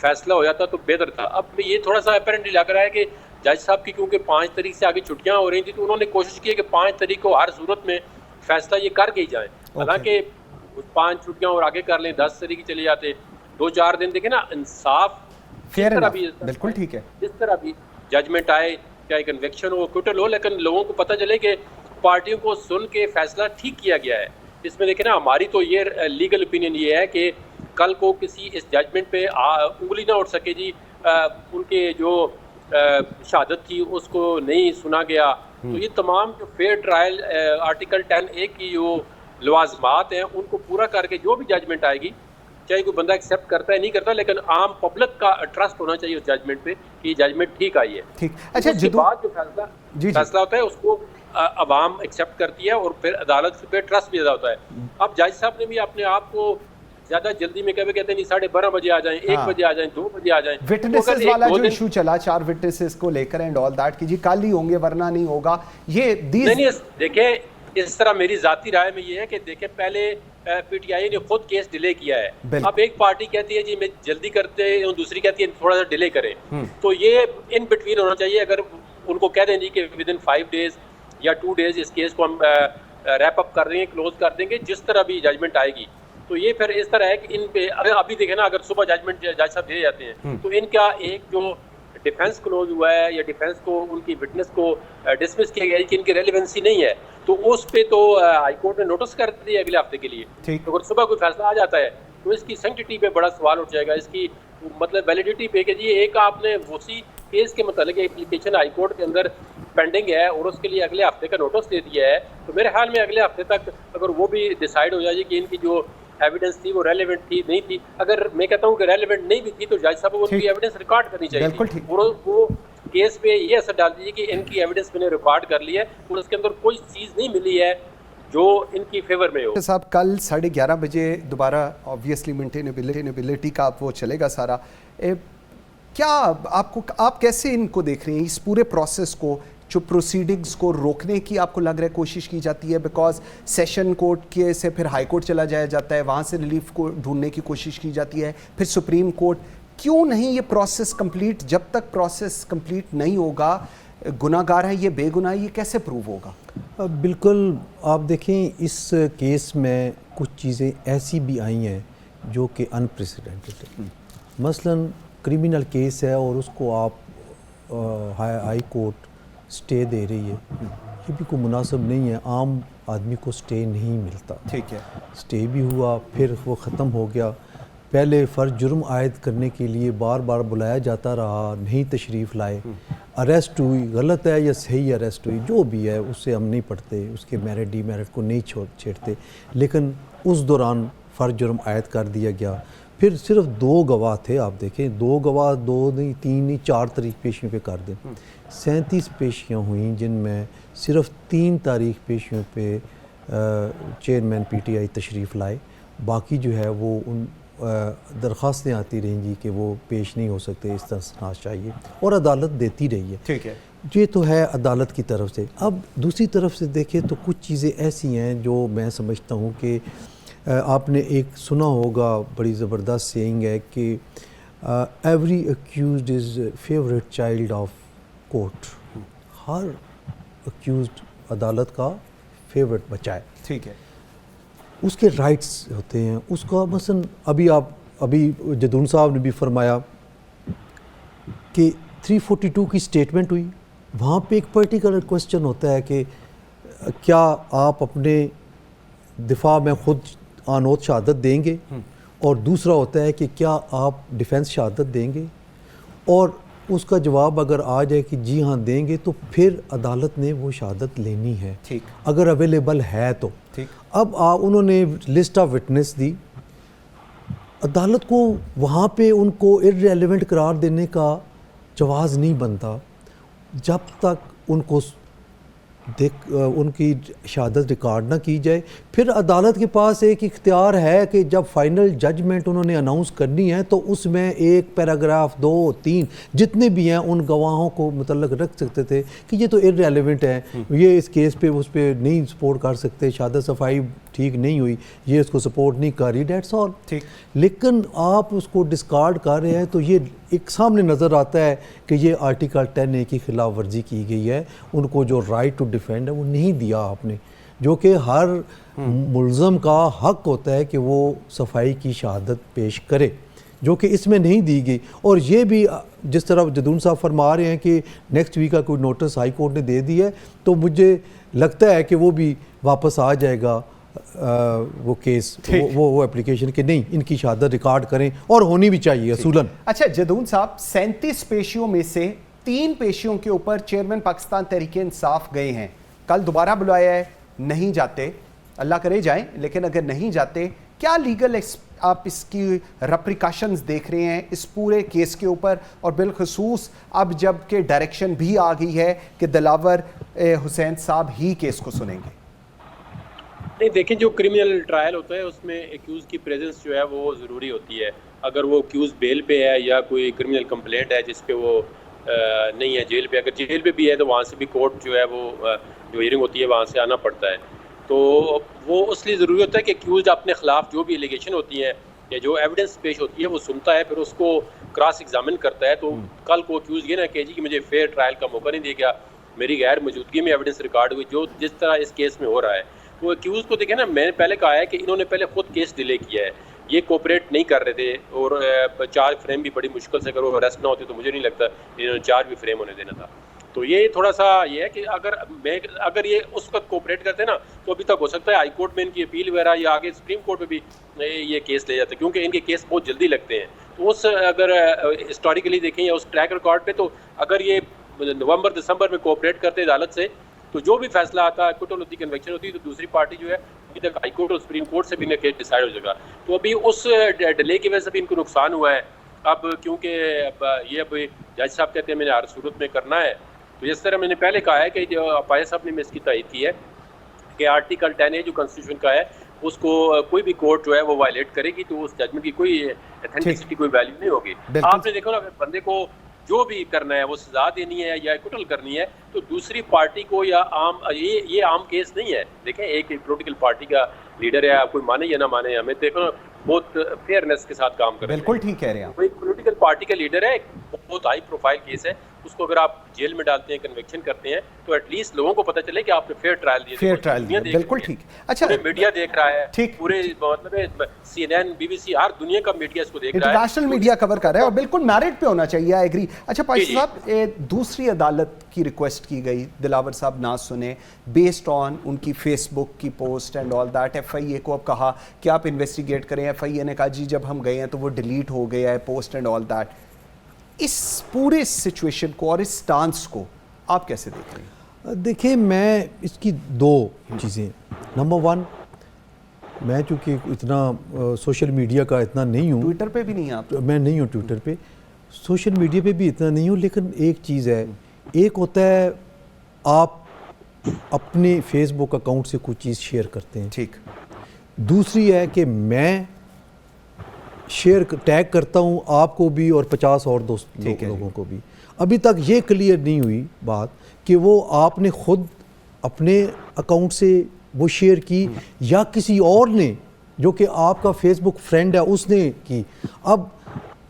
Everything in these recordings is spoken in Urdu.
فیصلہ ہو جاتا تو بہتر تھا. اب یہ تھوڑا سا اپیرنٹلی لگ رہا ہے کہ جج صاحب کی کیونکہ 5 تاریخ سے آگے چھٹیاں ہو رہی تھیں تو انہوں نے کوشش کی کہ 5 تاریخ کو ہر صورت میں فیصلہ یہ کر کے ہی جائیں. حالانکہ 5 چھٹیاں اور آگے کر لیں 10 تاریخ چلے جاتے 2-4 دن. دیکھیں نا انصاف فیئر طرح بھی بالکل ٹھیک ہے, جس طرح بھی ججمنٹ آئے چاہے کنوکشن ہو کوٹل ہو, لیکن لوگوں کو پتہ چلے کہ پارٹیوں کو سن کے فیصلہ ٹھیک کیا گیا ہے. اس میں دیکھیں نا ہماری تو یہ لیگل اوپینین یہ ہے کہ کل کو کسی اس ججمنٹ پہ انگلی نہ اٹھ سکے جی ان کے جو شہادت تھی اس کو نہیں سنا گیا. تو یہ تمام جو فیئر ٹرائل آرٹیکل 10A کی جو لوازمات ہیں ان کو پورا کر کے جو بھی ججمنٹ آئے گی, چاہے کوئی بندہ ایکسیپٹ کرتا ہے نہیں کرتا, لیکن عام پبلک کا ٹرسٹ ہونا چاہیے اس ججمنٹ پہ کہ یہ ججمنٹ ٹھیک آئی ہے. ٹھیک. اچھا اس کے بعد جو فیصلہ ہوتا ہے اس کو عوام ایکسیپٹ کرتی ہے اور پھر عدالت پہ ٹرسٹ بھی زیادہ ہوتا ہے. اب جج صاحب نے بھی اپنے آپ کو زیادہ جلدی میں کہتے ہیں نہیں 12:30 بجے آ جائیں, 1 بجے آ جائیں, 2 بجے آ جائیں. وٹنسز والا جو ایشو چلا 4 وٹنسز کو لے کر اینڈ آل دیٹ کہ جی کل ہی ہوں گے ورنہ نہیں ہوگا, یہ نہیں دیکھیں اس طرح میری ذاتی رائے میں یہ ہے کہ دیکھیں پہلے پی ٹی آئی نے خود کیس ڈیلے کیا ہے. اب ایک پارٹی کہتی ہے جی میں جلدی کرتے ہیں, دوسری کہتی ہے تھوڑا سا ڈیلے کریں. تو یہ ان بٹوین ہونا چاہیے. اگر ان کو کہہ دیں جی کہ ود ان 5 days یا 2 days اس کیس کو ہم ریپ اپ کر دیں گے, کلوز کر دیں گے, جس طرح بھی ججمنٹ آئے گی. تو یہ پھر اس طرح ہے کہ ان پہ ابھی دیکھیں نا اگر صبح ججمنٹ جج صاحب دے جاتے ہیں تو ان کا ایک جو ڈیفینس کلوز ہوا ہے یا ڈیفینس کو ان کی وٹنس کو ڈسمس کیا گیا ہے کہ ان کی ریلیونسی نہیں ہے, تو اس پہ تو ہائی کورٹ نے نوٹس کر دیا اگلے ہفتے کے لیے. تو اگر صبح کوئی فیصلہ آ جاتا ہے تو اس کی سینکٹیٹی پہ بڑا سوال اٹھ جائے گا, اس کی مطلب ویلیڈیٹی پہ کہ جی ایک آپ نے اسی کیس کے متعلق اپلیکیشن ہائی کورٹ کے اندر پینڈنگ ہے اور اس کے لیے اگلے ہفتے کا نوٹس دے دیا ہے. تو میرے خیال میں اگلے ہفتے تک اگر وہ بھی ڈیسائیڈ ہو جائے کہ ان کی جو ایویڈنس تھی وہ ریلیونٹ تھی نہیں تھی, اگر میں کہتا ہوں کہ ریلیونٹ نہیں بھی تھی تو جج صاحب کو ان کی ایویڈنس ریکارڈ کرنی چاہیے اور وہ کیس پہ یہ اثر ڈال دیجیے کہ ان کی ایویڈنس میں نے ریکارڈ کر لی ہے اور اس کے اندر کوئی چیز نہیں ملی ہے جو ان کی فیور میں ہو. صاحب کل 11:30 بجے دوبارہ آبویسلی مینٹینیبلٹی کا وہ چلے گا سارا. کیا آپ کیسے ان کو دیکھ رہے ہیں اس پورے پروسیس کو, جو پروسیڈنگز کو روکنے کی آپ کو لگ رہا ہے کوشش کی جاتی ہے؟ بیکاز سیشن کورٹ کے سے پھر ہائی کورٹ چلا جایا جاتا ہے, وہاں سے ریلیف کو ڈھونڈنے کی کوشش کی جاتی ہے, پھر سپریم کورٹ. کیوں نہیں یہ پروسیس کمپلیٹ؟ جب تک پروسیس کمپلیٹ نہیں ہوگا گناہ گار ہے یہ بے گناہ, یہ کیسے پروو ہوگا؟ بالکل آپ دیکھیں اس کیس میں کچھ چیزیں ایسی بھی آئی ہیں جو کہ انپریسیڈنٹڈ ہے. مثلا کرمنل کیس ہے اور اس کو آپ ہائی کورٹ سٹے دے رہی ہے, یہ بھی کوئی مناسب نہیں ہے. عام آدمی کو سٹے نہیں ملتا. ٹھیک ہے, سٹے بھی ہوا پھر وہ ختم ہو گیا. پہلے فرض جرم عائد کرنے کے لیے بار بار بلایا جاتا رہا, نہیں تشریف لائے, اریسٹ ہوئی, غلط ہے یا صحیح اریسٹ ہوئی جو بھی ہے اس سے ہم نہیں پڑھتے, اس کے میرٹ ڈی میرٹ کو نہیں چھیڑتے, لیکن اس دوران فرض جرم عائد کر دیا گیا. پھر صرف 2 گواہ تھے, آپ دیکھیں 2 گواہ 2 نہیں 3 نہیں 4 تاریخ پیشیوں پہ کر دیں. 37 پیشیاں ہوئیں جن میں صرف 3 تاریخ پیشیوں پہ چیئرمین پی ٹی آئی تشریف لائے. باقی جو ہے وہ ان درخواستیں آتی رہیں گی کہ وہ پیش نہیں ہو سکتے, اس طرح چاہیے, اور عدالت دیتی رہی ہے. ٹھیک ہے, یہ تو ہے عدالت کی طرف سے. اب دوسری طرف سے دیکھیں تو کچھ چیزیں ایسی ہیں جو میں سمجھتا ہوں کہ آپ نے ایک سنا ہوگا, بڑی زبردست سیئنگ ہے کہ every accused is favourite child of court. Hare accused عدالت کا فیوریٹ بچہ ہے. ٹھیک ہے, اس کے رائٹس ہوتے ہیں اس کا. مثلا ابھی جدون صاحب نے بھی فرمایا کہ 342 کی سٹیٹمنٹ ہوئی, وہاں پہ ایک پرٹیکولر کوسچن ہوتا ہے کہ کیا آپ اپنے دفاع میں خود آن اوتھ شہادت دیں گے, اور دوسرا ہوتا ہے کہ کیا آپ ڈیفینس شہادت دیں گے, اور اس کا جواب اگر آ جائے کہ جی ہاں دیں گے تو پھر عدالت نے وہ شہادت لینی ہے اگر اویلیبل ہے تو. اب انہوں نے لسٹ آف وٹنس دی, عدالت کو وہاں پہ ان کو ارریلیونٹ قرار دینے کا جواز نہیں بنتا جب تک ان کو ان کی شہادت ریکارڈ نہ کی جائے. پھر عدالت کے پاس ایک اختیار ہے کہ جب فائنل ججمنٹ انہوں نے اناؤنس کرنی ہے تو اس میں 1 پیراگراف 2 3 جتنے بھی ہیں ان گواہوں کو متعلق رکھ سکتے تھے کہ یہ تو ارریلیونٹ ہے, یہ اس کیس پہ اس پہ نہیں سپورٹ کر سکتے, شہادت صفائی ٹھیک نہیں ہوئی, یہ اس کو سپورٹ نہیں کر رہی, دیٹس آل. ٹھیک. لیکن آپ اس کو ڈسکارڈ کر رہے ہیں تو یہ ایک سامنے نظر آتا ہے کہ یہ آرٹیکل 10A کی خلاف ورزی کی گئی ہے. ان کو جو رائٹ ٹو ڈیفینڈ ہے وہ نہیں دیا آپ نے, جو کہ ہر ملزم کا حق ہوتا ہے کہ وہ صفائی کی شہادت پیش کرے, جو کہ اس میں نہیں دی گئی. اور یہ بھی جس طرح جدون صاحب فرما رہے ہیں کہ نیکسٹ ویک کا کوئی نوٹس ہائی کورٹ نے دے دی ہے, تو مجھے لگتا ہے کہ وہ بھی واپس آ جائے گا وہ کیس, وہ اپلیکیشن کہ نہیں ان کی شہادت ریکارڈ کریں, اور ہونی بھی چاہیے اصولاً. اچھا جدون صاحب, 37 پیشیوں میں سے 3 پیشیوں کے اوپر چیئرمین پاکستان تحریک انصاف گئے ہیں, کل دوبارہ بلایا ہے, نہیں جاتے, اللہ کرے جائیں, لیکن اگر نہیں جاتے کیا لیگل آپ اس کی ریپریکاشنز دیکھ رہے ہیں اس پورے کیس کے اوپر, اور بالخصوص اب جب کہ ڈائریکشن بھی آ گئی ہے کہ دلاور حسین صاحب ہی کیس کو سنیں گے؟ نہیں دیکھیں, جو کرمنل ٹرائل ہوتا ہے اس میں ایکیوز کی پریزنس جو ہے وہ ضروری ہوتی ہے. اگر وہ ایکیوز بیل پہ ہے یا کوئی کرمنل کمپلینٹ ہے جس پہ وہ نہیں ہے جیل پہ, اگر جیل پہ بھی ہے تو وہاں سے بھی کورٹ جو ہے وہ جو ہیئرنگ ہوتی ہے وہاں سے آنا پڑتا ہے. تو وہ اس لیے ضروری ہوتا ہے کہ ایکیوزڈ اپنے خلاف جو بھی الیگیشن ہوتی ہیں یا جو ایویڈنس پیش ہوتی ہے وہ سنتا ہے, پھر اس کو کراس ایگزامن کرتا ہے. تو کل کو ایکیوز یہ نہ کہے جی کہ مجھے فیئر ٹرائل کا موقع نہیں دیا گیا, میری غیر موجودگی میں ایویڈنس ریکارڈ ہوئی, جو جس طرح اس کیس میں ہو رہا ہے. تو ایکیوز کو دیکھیں نا, میں نے پہلے کہا ہے کہ انہوں نے پہلے خود کیس ڈیلے کیا ہے, یہ کوپریٹ نہیں کر رہے تھے, اور چارج فریم بھی بڑی مشکل سے, اگر وہ اریسٹ نہ ہوتے تو مجھے نہیں لگتا انہوں نے چارج بھی فریم ہونے دینا تھا. تو یہ تھوڑا سا یہ ہے کہ اگر یہ اس وقت کوپریٹ کرتے نا تو ابھی تک ہو سکتا ہے ہائی کورٹ میں ان کی اپیل وغیرہ یا آگے سپریم کورٹ میں بھی یہ کیس لے جاتے, کیونکہ ان کے کیس بہت جلدی لگتے ہیں. تو اس اگر ہسٹوریکلی دیکھیں یا اس ٹریک ریکارڈ پہ, تو اگر یہ نومبر دسمبر میں کوپریٹ کرتے عدالت سے تو جو بھی فیصلہ آتا ہے ایکوٹل ہوتی, کنوکشن ہوتی, تو دوسری پارٹی جو ہے ابھی تک ہائی کورٹ اور سپریم کورٹ سے بھی نہ کیس ڈیسائیڈ ہو جائے گا. تو ابھی اس ڈیلے کی وجہ سے بھی ان کو نقصان ہوا ہے. اب کیونکہ یہ اب جج صاحب کہتے ہیں میں نے ہر صورت میں کرنا ہے, تو جس طرح میں نے پہلے کہا ہے کہ جو پایا صاحب نے اس کی تائید کی ہے کہ آرٹیکل 10A جو کانسٹیٹیوشن کا ہے اس کو کوئی بھی کورٹ جو ہے وہ وائلیٹ کرے گی تو اس ججمنٹ کی کوئی ایتھینٹسٹی کوئی ویلیو نہیں ہوگی. آپ نے دیکھو نا, بندے کو جو بھی کرنا ہے وہ سزا دینی ہے یا ایکوٹل کرنی ہے, تو دوسری پارٹی کو یا یہ عام کیس نہیں ہے. دیکھیں ایک پولیٹیکل پارٹی کا لیڈر ہے, آپ کوئی مانے یا نہ مانے, ہمیں دیکھو بہت فیئرنیس کے ساتھ کام کریں. بالکل ٹھیک کہہ رہے ہیں, کوئی پولیٹیکل پارٹی کا لیڈر ہے, بہت ہائی پروفائل کیس ہے, اس کو اگر آپ جیل میں ڈالتے ہیں, کنوکشن کرتے ہیں, تو ایٹ لیسٹ لوگوں کو پتہ چلے کہ آپ نے فیئر ٹرائل دیا. فیئر ٹرائل دیا, بالکل ٹھیک. اچھا میڈیا دیکھ رہا ہے, ٹھیک, پورے مطلب CNN BBC ہر دنیا کا میڈیا اس کو دیکھ رہا ہے, انٹرنیشنل میڈیا کور کر رہا ہے, اور بالکل میرٹ پہ ہونا چاہیے, آئی ایگری. اچھا پاشا صاحب, دوسری عدالت کی ریکویسٹ کی گئی, دلاور صاحب نہ سنے, بیسڈ آن ان کی فیس بک کی post and all that. FIA کو اب کہا کہ آپ انویسٹیگیٹ کریں. FIA نے کہا جی جب ہم گئے ہیں تو وہ ڈیلیٹ ہو گیا ہے پوسٹ اینڈ آل دیٹ. اس پورے سچویشن کو اور اس سٹانس کو آپ کیسے دیکھ رہے ہیں؟ دیکھیں, میں اس کی 2 چیزیں. نمبر 1, میں چونکہ اتنا سوشل میڈیا کا اتنا نہیں ہوں, ٹویٹر پہ بھی نہیں, آپ میں نہیں ہوں ٹویٹر پہ, سوشل میڈیا پہ بھی اتنا نہیں ہوں, لیکن ایک چیز ہے, ایک ہوتا ہے آپ اپنے فیس بک اکاؤنٹ سے کوئی چیز شیئر کرتے ہیں, ٹھیک. دوسری ہے کہ میں شیئر ٹیگ کرتا ہوں آپ کو بھی اور 50 اور لوگوں کو بھی. ابھی تک یہ کلیئر نہیں ہوئی بات کہ وہ آپ نے خود اپنے اکاؤنٹ سے وہ شیئر کی یا کسی اور نے جو کہ آپ کا فیس بک فرینڈ ہے اس نے کی. اب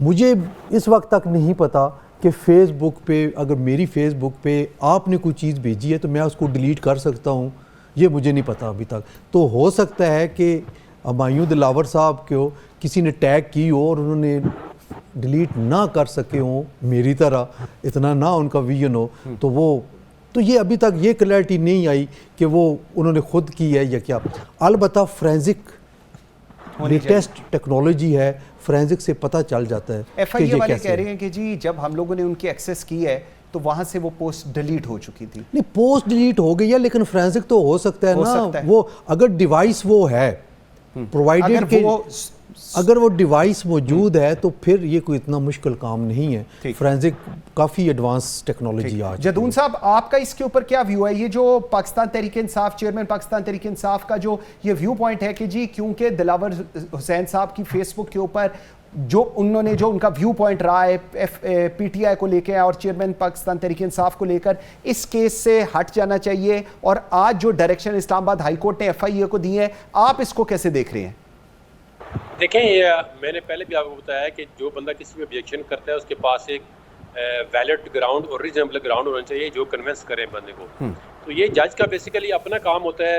مجھے اس وقت تک نہیں پتا کہ فیس بک پہ اگر میری فیس بک پہ آپ نے کوئی چیز بھیجی ہے تو میں اس کو ڈیلیٹ کر سکتا ہوں, یہ مجھے نہیں پتا ابھی تک. تو ہو سکتا ہے کہ ہمایوں دلاور صاحب کو کسی نے ٹیگ کی ہو اور انہوں نے ڈیلیٹ نہ کر سکے ہوں میری طرح, اتنا نہ ان کا ویژن ہو, تو یہ ابھی تک یہ کلیئرٹی نہیں آئی کہ وہ انہوں نے خود کی ہے یا کیا. البتہ فرینزک لیٹسٹ ٹیکنالوجی ہے, فرینزک سے پتہ چل جاتا ہے. FIA والے کہہ رہے ہیں کہ جی جب ہم لوگوں نے ان کی ایکسیس کی ہے تو وہاں سے وہ پوسٹ ڈیلیٹ ہو چکی تھی. نہیں, پوسٹ ڈیلیٹ ہو گئی ہے, لیکن فرینزک تو ہو سکتا ہے نا, وہ اگر ڈیوائس وہ ہے پرووائڈیڈ کہ اگر وہ ڈیوائس موجود ہے تو پھر یہ کوئی اتنا مشکل کام نہیں ہے. فرینزک کافی ایڈوانس ٹیکنالوجی آ. جدون صاحب آپ کا اس کے اوپر کیا ویو ہے؟ یہ جو پاکستان تحریک انصاف چیئرمین پاکستان تحریک انصاف کا جو یہ ویو پوائنٹ ہے کہ جی کیونکہ دلاور حسین صاحب کی فیس بک کے اوپر جو انہوں نے جو ان کا ویو پوائنٹ رہا ہے پی ٹی آئی کو لے کے اور چیئرمین پاکستان تحریک انصاف کو لے کر اس کیس سے ہٹ جانا چاہیے، اور آج جو ڈائریکشن اسلام آباد ہائی کورٹ نے ایف آئی اے کو دی ہے، آپ اس کو کیسے دیکھ رہے ہیں؟ دیکھیں میں نے پہلے بھی آپ کو بتایا کہ جو بندہ کسی بھی آبجیکشن کرتا ہے اس کے پاس ایک ویلڈ گراؤنڈ اور ریزنیبل گراؤنڈ ہونا چاہیے جو کنونس کرے بندے کو. تو یہ جج کا بیسیکلی اپنا کام ہوتا ہے.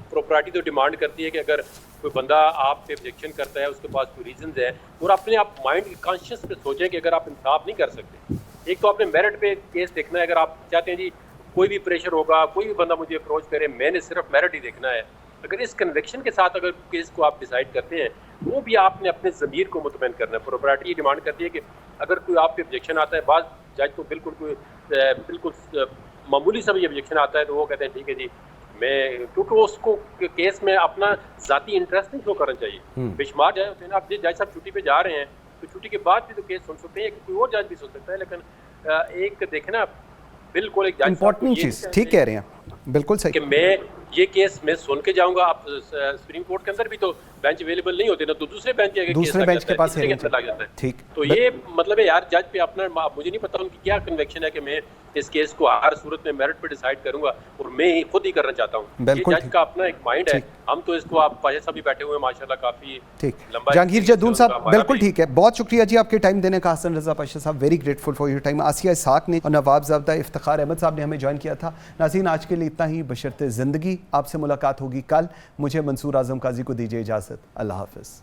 پراپرٹی تو ڈیمانڈ کرتی ہے کہ اگر کوئی بندہ آپ پہ آبجیکشن کرتا ہے اس کے پاس کوئی ریزنز ہیں، اور اپنے آپ مائنڈ کانشیس پہ سوچیں کہ اگر آپ انصاف نہیں کر سکتے، ایک تو آپ نے میرٹ پہ کیس دیکھنا ہے. اگر آپ چاہتے ہیں جی کوئی بھی پریشر ہوگا، کوئی بھی بندہ مجھے اپروچ کرے، میں نے صرف میرٹ ہی دیکھنا ہے، اگر اس کنوکشن کے ساتھ اگر کیس کو آپ ڈیسائیڈ کرتے ہیں، وہ بھی آپ نے اپنے ضمیر کو مطمئن کرنا ہے. پراپرٹی یہ ڈیمانڈ کرتی ہے کہ اگر کوئی آپ پہ آبجیکشن آتا ہے، بعض جج کو بالکل معمولی سا بھی آبجیکشن آتا ہے تو وہ کہتے ہیں ٹھیک ہے جی میں، کیونکہ اس کو کیس میں اپنا ذاتی انٹرسٹ نہیں شو کرنا چاہیے. بے شمار جج ہوتے ہیں نا، آپ جج صاحب چھٹی پہ جا رہے ہیں تو چھٹی کے بعد بھی تو کیس سن سکتے ہیں، کوئی اور جج بھی سن سکتا ہے. لیکن ایک دیکھیں نا، بالکل ایک جج امپورٹنٹ چیز ٹھیک کہہ رہے ہیں، بالکل صحیح کہ میں یہ کیس میں سن کے جاؤں گا. آپ سپریم کورٹ کے اندر بھی تو بینچ اویلیبل نہیں ہوتے نا، تو دوسرے بینچ کے پاس لگ جاتا ہے. ٹھیک، تو یہ مطلب ہے یار جج پہ اپنا، مجھے نہیں پتا ان کی کیا کنویکشن ہے کہ میں اس کیس کو ہر صورت میں میرٹ پہ ڈیسائیڈ کروں گا اور میں ہی خود ہی کرنا چاہتا ہوں. یہ جج کا اپنا ایک مائنڈ ہے. ہم تو اس کو، آپ پاشا صاحب بھی بیٹھے ہوئے ہیں ماشاءاللہ کافی لمبا. جہانگیر جدون صاحب بالکل ٹھیک ہے، بہت شکریہ جی آپ کے ٹائم دینے کا. حسن Raza Pasha sahib very grateful for your time. Asiya Ishaq نے اور نواب زاودہ افتخار احمد صاحب نے ہمیں جوائن کیا تھا. ناظرین آج کے لیے اتنا ہی، بشرط زندگی. آپ سے ملاقات ہوگی کل. مجھے منصور اعظم قاضی کو دیجیے اجازت. اللہ حافظ.